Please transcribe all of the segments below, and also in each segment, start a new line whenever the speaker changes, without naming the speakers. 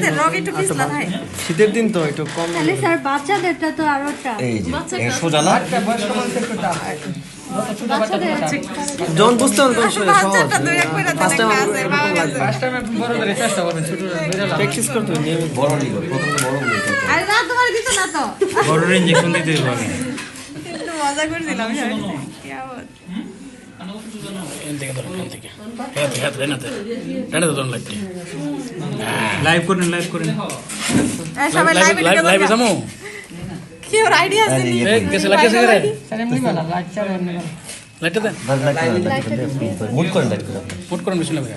দেন রগ একটু পিছলা ভাই
শীতের দিন তো একটু কম
তাহলে স্যার বাচ্চাদেরটা তো আরোটা
এই যে সোজা না
বাচ্চাদের
জন বুঝতে হবে কোন সময় সহজ
বাচ্চাটা দুই এক করে দেন
ফার্স্ট টাইম
ক্লাসে বাবা গেছে
ফার্স্ট টাইমে বড়দের চেষ্টা করবেন ছোটরা
প্র্যাকটিস করতে হবে নিয়মিত
বড় নিব প্রথমে বড় নিব
আরে না তোমার দিত না তো
বড় ইনজেকশন দিতে হবে
একটু মজা করছিলাম সবাই কি আবার
লাইভ করেন
সবাই লাইভে
যাবো
কি ওর আইডিয়া আছে নি
গেছে লাগেছে রে
স্যার এমনি বানা লাইট চার এমনি বানা
লাইটটা দেন
মুড করেন লাইট করে
পুট করেন বিছনা ভাই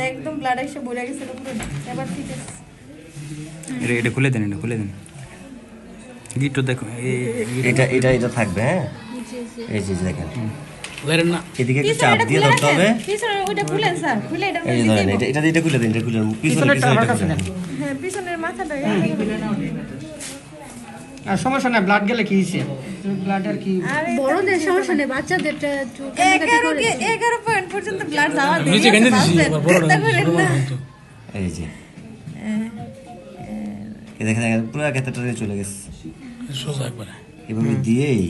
একদম ব্লাড এসে ভরে গেছিল পুরো এবার ঠিক আছে
এটা খুলে দেন গিট্টো দেখো
এটা এটা এটা থাকবে হ্যাঁ এই যে দেখেন
ধরেন না
এদিকে একটু চাপ দিয়ে ধরতে হবে
পিছনে ওটা খুলেন স্যার খুলে এটা
এই যে ধরেন এটা এটা এটা খুলে দিন এটা খুলে পিছনে পিছনে
হ্যাঁ পিছনের মাথাটা
আর সমস্যা না ব্লাড গেলে কি হইছে ব্লাডের কি
বড়দের সমস্যা নেই বাচ্চাদেরটা একটু
11 পয়েন্ট পর্যন্ত ব্লাড যাওয়া দিয়ে
নিচে গেঁজে দিছি আবার বড়
এই যে এই দেখেন পুরো ক্যাথেটারে চলে গেছে
সোজা একবারে
এভাবে দিয়েই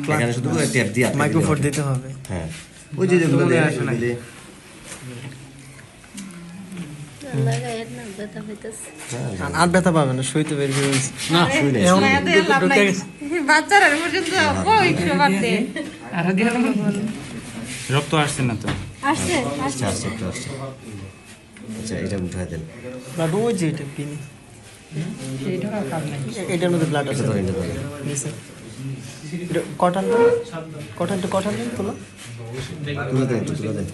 এখানে শুধু ট্যাপ দিয়ে
মাইক্রোফোন দিতে হবে
হ্যাঁ ওই যে যেগুলো দেয় দিলে
আর ব্যথা পাবে না শুইতে বের করে
না
শুইলে
বাচ্চারা পর্যন্ত কই সবার দে
আর দিয়ে
রক্ত আসছে না তো
আসছে
আচ্ছা আচ্ছা একটু আসছে আচ্ছা এটা উঠায় দেন
ব্লাড ওই যে এটা পিনি
এইটা কাজ নাই
এটার মধ্যে ব্লাড আছে
এটা ধরেন এটা ধরেন
নিচে কটন তোলো
তুলে দেন একটু তুলে দেন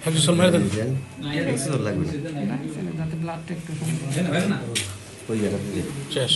একটু সল মেরে দেন
দেন একটু তো লাগবে না
যাতে ব্লাডটা একটু
ওই জায়গা
শেষ